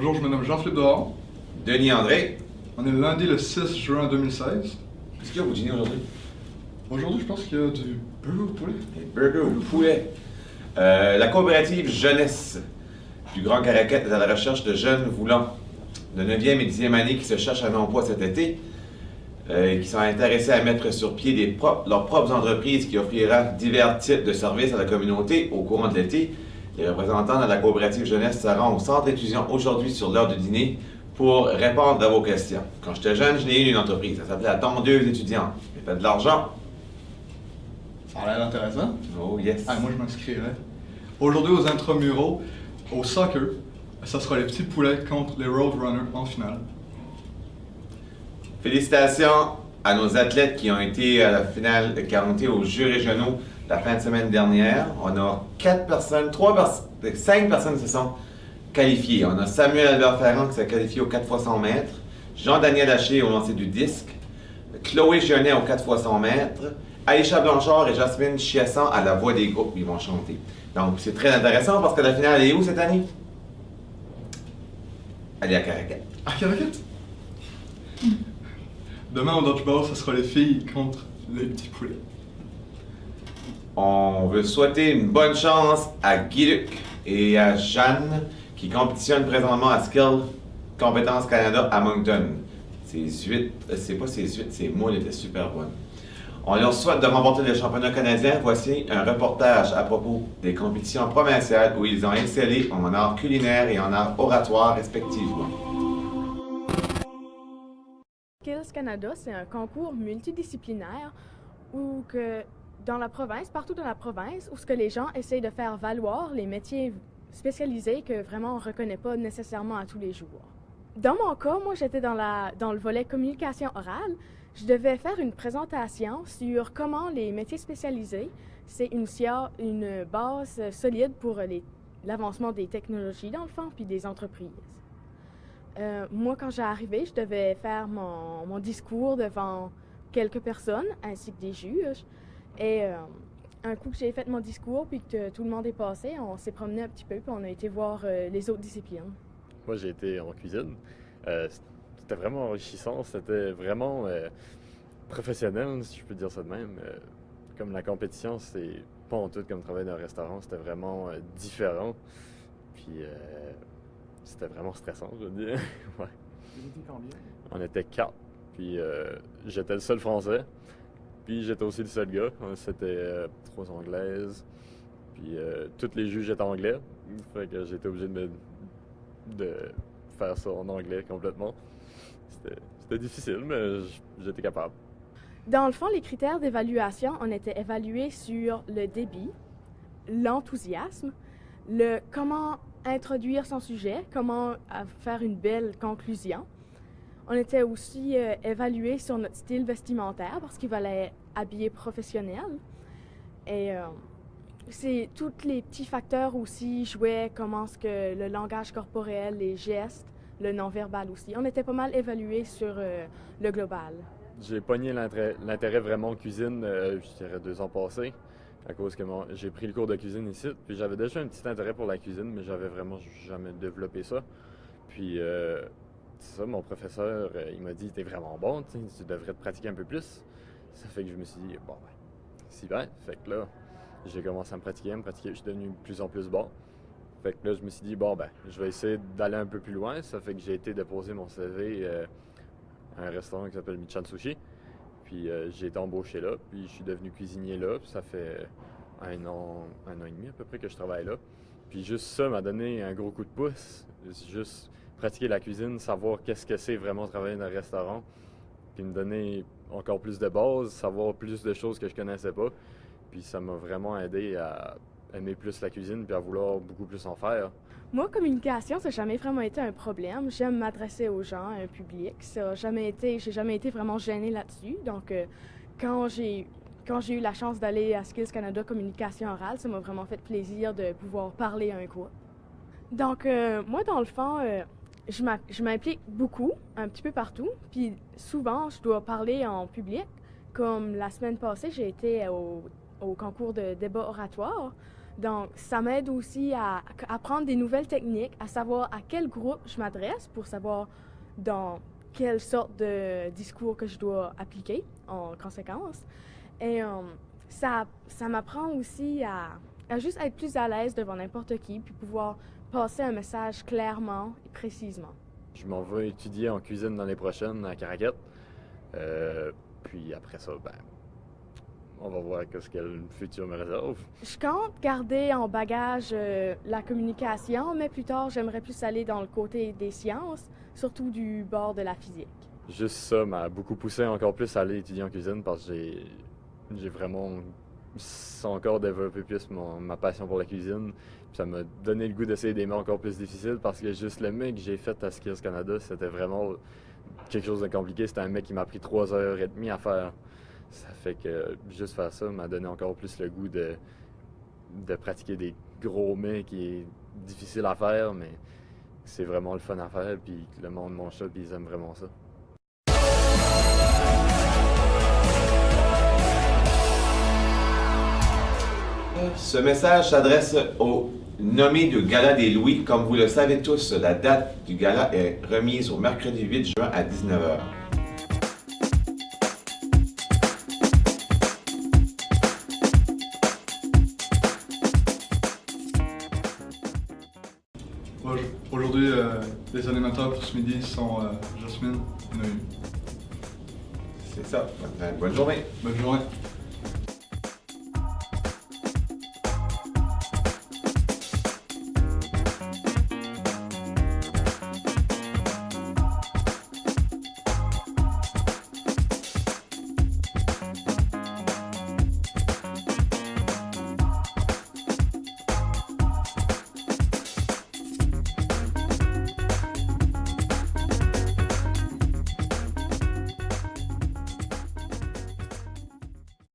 Bonjour, je me nomme Jean-Philippe Dehors. Denis André, On est le lundi le 6 juin 2016. qu'est-ce qu'il y a au dîner aujourd'hui? Aujourd'hui, je pense qu'il y a du burger au poulet. Des burgers au poulet. La coopérative Jeunesse du Grand Caraquet est à la recherche de jeunes voulant de 9e et 10e année qui se cherchent un emploi cet été et qui sont intéressés à mettre sur pied leurs propres entreprises qui offrira divers types de services à la communauté au courant de l'été. Les représentants de la coopérative Jeunesse se rendent au centre d'étudiants aujourd'hui sur l'heure du dîner pour répondre à vos questions. Quand j'étais jeune, je n'ai eu une entreprise. Ça s'appelait la Tondeuse étudiante. J'ai fait de l'argent. Ça a l'air intéressant. Oh yes. Ah, moi, je m'inscrirais. Aujourd'hui, aux intramuraux, au soccer, ça sera les petits poulets contre les Roadrunners en finale. Félicitations à nos athlètes qui ont été à la finale, qui ont été aux Jeux régionaux la fin de semaine dernière. On a 5 personnes se sont qualifiées. On a Samuel Albert Ferrand qui s'est qualifié au 4 x 100 mètres, Jean-Daniel Haché au lancer du disque, Chloé Gionnet au 4 x 100 mètres, Aïcha Blanchard et Jasmine Chiasson à la voix des groupes, ils vont chanter. Donc c'est très intéressant parce que la finale elle est où cette année? Elle est à Caraquet. Ah, Caraquet! Demain, au dodgeball, ce sera les filles contre les petits poulets. On veut souhaiter une bonne chance à Guy-Luc et à Jeanne qui compétitionnent présentement à Skill Compétences Canada à Moncton. Ces moules étaient super bonnes. On leur souhaite de remporter le championnat canadien. Voici un reportage à propos des compétitions provinciales où ils ont excellé en art culinaire et en art oratoire respectivement. Skills Canada, c'est un concours multidisciplinaire où que dans la province, partout dans la province, où ce que les gens essayent de faire valoir les métiers spécialisés que vraiment on ne reconnaît pas nécessairement à tous les jours. Dans mon cas, moi j'étais dans le volet communication orale. Je devais faire une présentation sur comment les métiers spécialisés, c'est une base solide pour l'avancement des technologies dans le fond, puis des entreprises. Moi, quand j'ai arrivé, je devais faire mon discours devant quelques personnes, ainsi que des juges. Et un coup que j'ai fait mon discours, puis que tout le monde est passé, on s'est promené un petit peu, puis on a été voir les autres disciplines. Moi, j'ai été en cuisine. C'était vraiment enrichissant. C'était vraiment professionnel, si je peux dire ça de même. Comme la compétition, c'est pas en tout comme travailler dans un restaurant. C'était vraiment différent. Puis c'était vraiment stressant, je veux dire. Ouais. Vous étiez combien? On était 4. Puis j'étais le seul Français. Puis j'étais aussi le seul gars. C'était 3 Anglaises. Puis tous les juges étaient anglais. Fait que j'étais obligé de faire ça en anglais complètement. C'était difficile, mais j'étais capable. Dans le fond, les critères d'évaluation, on était évalués sur le débit, l'enthousiasme, comment introduire son sujet, comment faire une belle conclusion. On était aussi évalués sur notre style vestimentaire parce qu'il fallait habiller professionnel. Et c'est tous les petits facteurs aussi jouaient, comment est-ce que le langage corporel, les gestes, le non-verbal aussi. On était pas mal évalués sur le global. J'ai pogné l'intérêt vraiment en cuisine, je dirais 2 ans passés, à cause que j'ai pris le cours de cuisine ici. Puis j'avais déjà un petit intérêt pour la cuisine, mais j'avais vraiment jamais développé ça. Puis c'est ça, mon professeur, il m'a dit « T'es vraiment bon, tu devrais te pratiquer un peu plus. » Ça fait que je me suis dit « Bon, ben, c'est bien. » Fait que là, j'ai commencé à me pratiquer, je suis devenu de plus en plus bon. Fait que là, je me suis dit, bon, ben, je vais essayer d'aller un peu plus loin. Ça fait que j'ai été déposer mon CV à un restaurant qui s'appelle Michan Sushi. Puis j'ai été embauché là, puis je suis devenu cuisinier là. Puis ça fait un an et demi à peu près que je travaille là. Puis juste ça m'a donné un gros coup de pouce. Juste pratiquer la cuisine, savoir qu'est-ce que c'est vraiment travailler dans un restaurant. Puis me donner encore plus de bases, savoir plus de choses que je connaissais pas. Puis ça m'a vraiment aidé à aimer plus la cuisine puis à vouloir beaucoup plus en faire. Moi, communication, ça n'a jamais vraiment été un problème. J'aime m'adresser aux gens, à un public. J'ai jamais été vraiment gênée là-dessus. Donc, quand j'ai eu la chance d'aller à Skills Canada Communication orale, ça m'a vraiment fait plaisir de pouvoir parler à un groupe. Donc, moi, dans le fond, je m'implique beaucoup, un petit peu partout. Puis souvent, je dois parler en public. Comme la semaine passée, j'ai été au concours de débat oratoire. Donc, ça m'aide aussi à apprendre des nouvelles techniques, à savoir à quel groupe je m'adresse pour savoir dans quelle sorte de discours que je dois appliquer en conséquence. Et ça m'apprend aussi à juste être plus à l'aise devant n'importe qui, puis pouvoir passer un message clairement et précisément. Je m'en vais étudier en cuisine l'année prochaine à Caraquette. Puis après ça, ben, on va voir ce que le futur me réserve. Je compte garder en bagage la communication, mais plus tard, j'aimerais plus aller dans le côté des sciences, surtout du bord de la physique. Juste ça m'a beaucoup poussé encore plus à aller étudier en cuisine parce que j'ai vraiment encore développé plus ma passion pour la cuisine. Puis ça m'a donné le goût d'essayer des mets encore plus difficiles parce que juste le mets que j'ai fait à Skills Canada, c'était vraiment quelque chose de compliqué. C'était un mets qui m'a pris 3h30 à faire. Ça fait que juste faire ça m'a donné encore plus le goût de pratiquer des gros mets qui est difficile à faire, mais c'est vraiment le fun à faire, puis le monde mange ça, puis ils aiment vraiment ça. Ce message s'adresse aux nommés du Gala des Louis. Comme vous le savez tous, la date du gala est remise au mercredi 8 juin à 19h. Aujourd'hui, les animateurs pour ce midi sont Jasmine et Noémie. C'est ça. Bonne journée. Bonne journée.